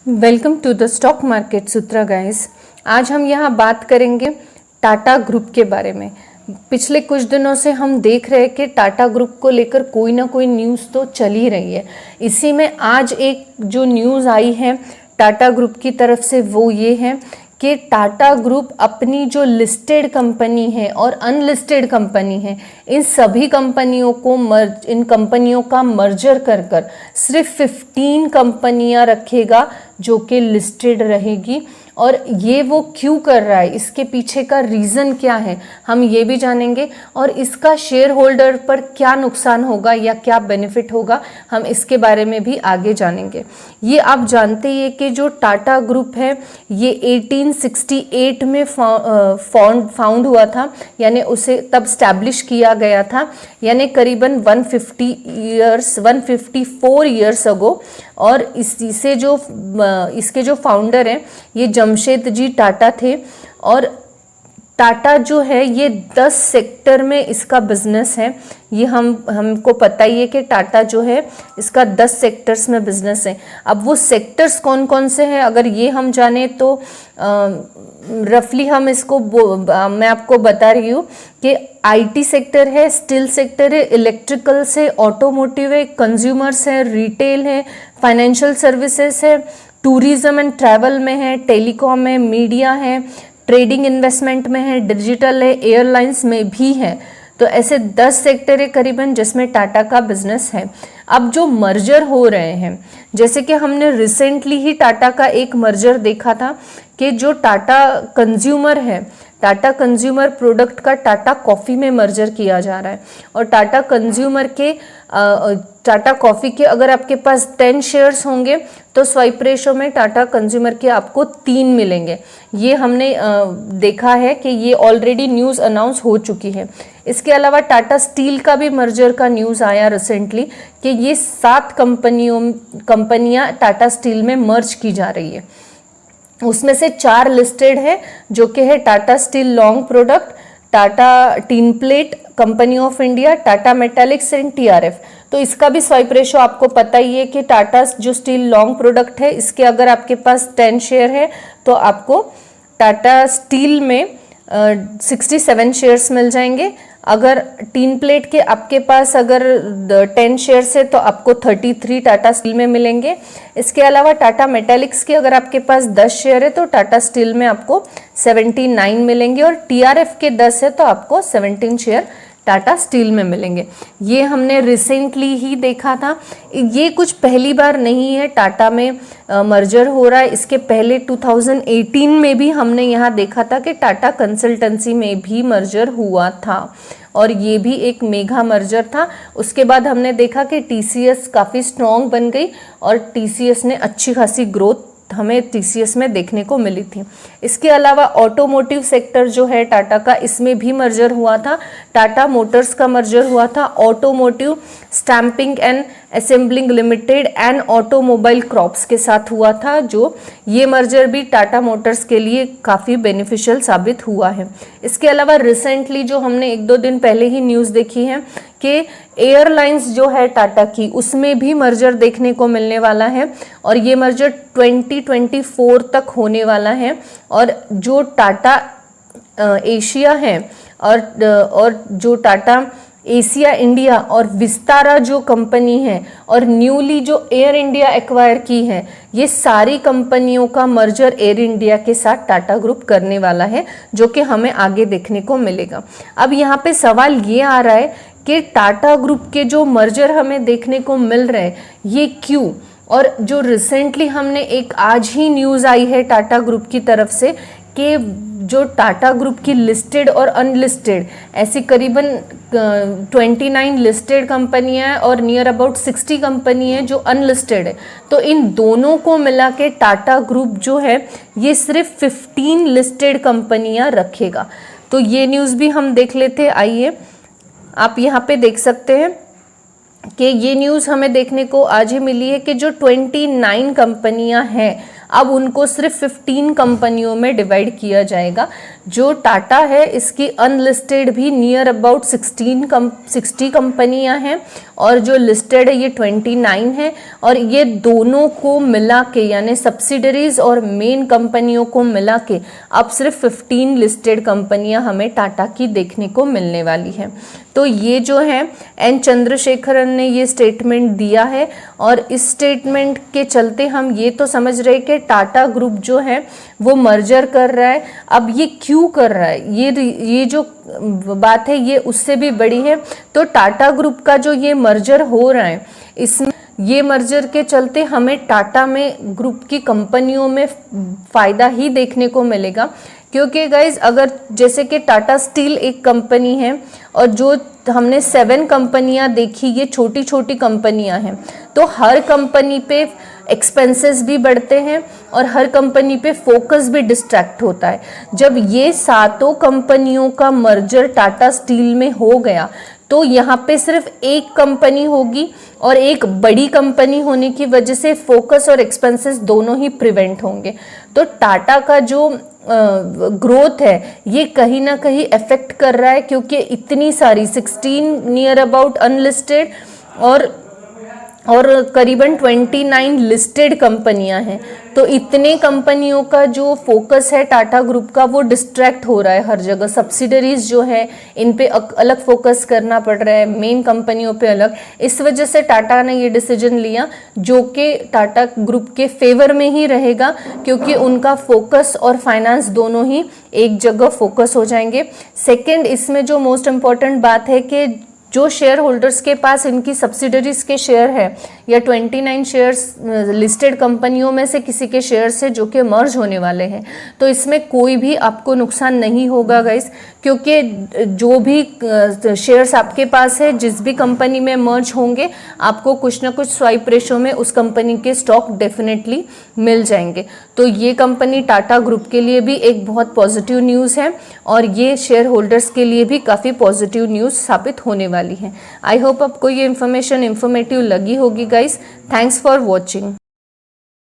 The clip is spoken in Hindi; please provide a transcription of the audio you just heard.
Welcome to the stock market Sutra guys. आज हम यहाँ बात करेंगे टाटा ग्रुप के बारे में। पिछले कुछ दिनों से हम देख रहे हैं कि टाटा ग्रुप को लेकर कोई ना कोई न्यूज़ तो चल ही रही है। इसी में आज एक जो न्यूज़ आई है टाटा ग्रुप की तरफ से वो ये है कि टाटा ग्रुप अपनी जो लिस्टेड कंपनी है और अनलिस्टेड कंपनी है, इन सभी कंपनियों को इन कंपनियों का मर्जर कर कर सिर्फ 15 कंपनियां रखेगा जो कि लिस्टेड रहेगी। और ये वो क्यों कर रहा है, इसके पीछे का रीज़न क्या है, हम ये भी जानेंगे। और इसका शेयर होल्डर पर क्या नुकसान होगा या क्या बेनिफिट होगा, हम इसके बारे में भी आगे जानेंगे। ये आप जानते ही हैं कि जो टाटा ग्रुप है ये 1868 में फाउंड हुआ था, यानी उसे तब स्टैब्लिश किया गया था, यानी करीबन 154 ईयर्स अगो। और इसके जो फाउंडर हैं ये जमशेद जी टाटा थे। और टाटा जो है ये 10 सेक्टर में इसका बिजनेस है। ये हमको पता ही है कि टाटा जो है इसका 10 सेक्टर्स में बिजनेस है। अब वो सेक्टर्स कौन कौन से हैं अगर ये हम जाने तो रफली हम इसको मैं आपको बता रही हूँ कि आईटी सेक्टर है, स्टील सेक्टर है, इलेक्ट्रिकल से, ऑटोमोटिव है, कंज्यूमर्स है, रिटेल है, फाइनेंशियल सर्विसेज है, टूरिज्म एंड ट्रैवल में है, टेलीकॉम है, मीडिया है, ट्रेडिंग इन्वेस्टमेंट में है, डिजिटल है, एयरलाइंस में भी है। तो ऐसे 10 सेक्टर है करीबन जिसमें टाटा का बिजनेस है। अब जो मर्जर हो रहे हैं, जैसे कि हमने रिसेंटली ही टाटा का एक मर्जर देखा था कि जो टाटा कंज्यूमर है, टाटा कंज्यूमर प्रोडक्ट का टाटा कॉफ़ी में मर्जर किया जा रहा है। और टाटा कंज्यूमर के टाटा कॉफ़ी के अगर आपके पास 10 शेयर्स होंगे तो स्वाइप रेशो में टाटा कंज्यूमर के आपको 3 मिलेंगे। ये हमने देखा है कि ये ऑलरेडी न्यूज़ अनाउंस हो चुकी है। इसके अलावा टाटा स्टील का भी मर्जर का न्यूज़ आया रिसेंटली कि ये 7 कंपनियां टाटा स्टील में मर्ज की जा रही है। उसमें से 4 लिस्टेड है जो कि है Tata Steel long product, Tata tin plate, company of India, Tata Metaliks and TRF. तो इसका भी स्वाइप रेशो आपको पता ही है कि टाटा जो स्टील लॉन्ग प्रोडक्ट है इसके अगर आपके पास 10 शेयर है तो आपको टाटा स्टील में 67 शेयर्स मिल जाएंगे। अगर टीन प्लेट के आपके पास अगर 10 शेयर्स है तो आपको 33 टाटा स्टील में मिलेंगे। इसके अलावा टाटा मेटालिक्स के अगर आपके पास 10 शेयर है तो टाटा स्टील में आपको 79 मिलेंगे। और टीआरएफ के 10 है तो आपको 17 शेयर टाटा स्टील में मिलेंगे। ये हमने रिसेंटली ही देखा था। ये कुछ पहली बार नहीं है टाटा में मर्जर हो रहा है। इसके पहले 2018 में भी हमने यहाँ देखा था कि टाटा कंसल्टेंसी में भी मर्जर हुआ था और ये भी एक मेगा मर्जर था। उसके बाद हमने देखा कि टीसीएस काफ़ी स्ट्रॉन्ग बन गई और टीसीएस ने अच्छी खासी ग्रोथ हमें टीसीएस में देखने को मिली थी। इसके अलावा ऑटोमोटिव सेक्टर जो है टाटा का, इसमें भी मर्जर हुआ था। टाटा मोटर्स का मर्जर हुआ था automotive stamping and assembling limited and automobile crops के साथ हुआ था, जो ये मर्जर भी टाटा मोटर्स के लिए काफ़ी बेनिफिशियल साबित हुआ है। इसके अलावा रिसेंटली जो हमने 1-2 दिन पहले ही न्यूज़ देखी है कि एयरलाइंस जो है टाटा की, उसमें भी मर्जर देखने को मिलने वाला है और ये मर्जर 2024 तक होने वाला है। और जो टाटा एशिया है और जो टाटा एशिया इंडिया और विस्तारा जो कंपनी है और न्यूली जो एयर इंडिया एक्वायर की है, ये सारी कंपनियों का मर्जर एयर इंडिया के साथ टाटा ग्रुप करने वाला है, जो कि हमें आगे देखने को मिलेगा। अब यहाँ पे सवाल ये आ रहा है कि टाटा ग्रुप के जो मर्जर हमें देखने को मिल रहे हैं ये क्यों। और जो रिसेंटली हमने एक आज ही न्यूज़ आई है टाटा ग्रुप की तरफ से कि जो टाटा ग्रुप की लिस्टेड और अनलिस्टेड ऐसी करीबन 29 लिस्टेड कंपनियां हैं और नियर अबाउट 60 कंपनी है जो अनलिस्टेड है। तो इन दोनों को मिला के टाटा ग्रुप जो है ये सिर्फ 15 लिस्टेड कंपनियां रखेगा। तो ये न्यूज़ भी हम देख लेते हैं। आइए, आप यहाँ पे देख सकते हैं कि ये न्यूज़ हमें देखने को आज ही मिली है कि जो 29 कंपनियां हैं अब उनको सिर्फ 15 कंपनियों में डिवाइड किया जाएगा। जो टाटा है इसकी अनलिस्टेड भी नियर अबाउट 60 कंपनियां हैं और जो लिस्टेड है ये 29 है, और ये दोनों को मिला के यानी सब्सिडरीज और मेन कंपनियों को मिला के अब सिर्फ 15 लिस्टेड कंपनियां हमें टाटा की देखने को मिलने वाली हैं। तो ये जो है एन चंद्रशेखरन ने ये स्टेटमेंट दिया है, और इस स्टेटमेंट के चलते हम ये तो समझ रहे कि टाटा ग्रुप जो है वो मर्जर कर रहा है। अब ये क्यों कर रहा है, ये जो बात है ये उससे भी बड़ी है। तो टाटा ग्रुप का जो ये मर्जर हो रहा है, इसमें ये मर्जर के चलते हमें टाटा में ग्रुप की कंपनियों में फ़ायदा ही देखने को मिलेगा। क्योंकि गाइज अगर जैसे कि टाटा स्टील एक कंपनी है और जो हमने 7 कंपनियां देखी ये छोटी छोटी कंपनियां हैं, तो हर कंपनी पे एक्सपेंसेस भी बढ़ते हैं और हर कंपनी पे फोकस भी डिस्ट्रैक्ट होता है। जब ये 7 कंपनियों का मर्जर टाटा स्टील में हो गया तो यहाँ पे सिर्फ एक कंपनी होगी, और एक बड़ी कंपनी होने की वजह से फोकस और एक्सपेंसेस दोनों ही प्रिवेंट होंगे। तो टाटा का जो ग्रोथ है ये कहीं ना कहीं अफेक्ट कर रहा है, क्योंकि इतनी सारी 16 नियर अबाउट अनलिस्टेड और करीबन 29 लिस्टेड कंपनियां हैं। तो इतने कंपनियों का जो फोकस है टाटा ग्रुप का वो डिस्ट्रैक्ट हो रहा है हर जगह। सब्सिडरीज जो है इन पे अलग फोकस करना पड़ रहा है, मेन कंपनियों पे अलग। इस वजह से टाटा ने ये डिसीजन लिया जो कि टाटा ग्रुप के फेवर में ही रहेगा, क्योंकि उनका फोकस और फाइनेंस दोनों ही एक जगह फोकस हो जाएंगे। सेकेंड, इसमें जो मोस्ट इम्पॉर्टेंट बात है कि जो शेयर होल्डर्स के पास इनकी सब्सिडरीज के शेयर है या 29 शेयर्स लिस्टेड कंपनियों में से किसी के शेयर से जो कि मर्ज होने वाले हैं, तो इसमें कोई भी आपको नुकसान नहीं होगा गाइस, क्योंकि जो भी शेयर्स आपके पास है जिस भी कंपनी में मर्ज होंगे आपको कुछ ना कुछ स्वाइप रेशो में उस कंपनी के स्टॉक डेफिनेटली मिल जाएंगे। तो ये कंपनी टाटा ग्रुप के लिए भी एक बहुत पॉजिटिव न्यूज़ है और ये शेयर होल्डर्स के लिए भी काफ़ी पॉजिटिव न्यूज़ साबित होने वाली है। आई होप आपको ये इन्फॉर्मेशन इन्फॉर्मेटिव लगी होगी गाइस। Thanks for watching.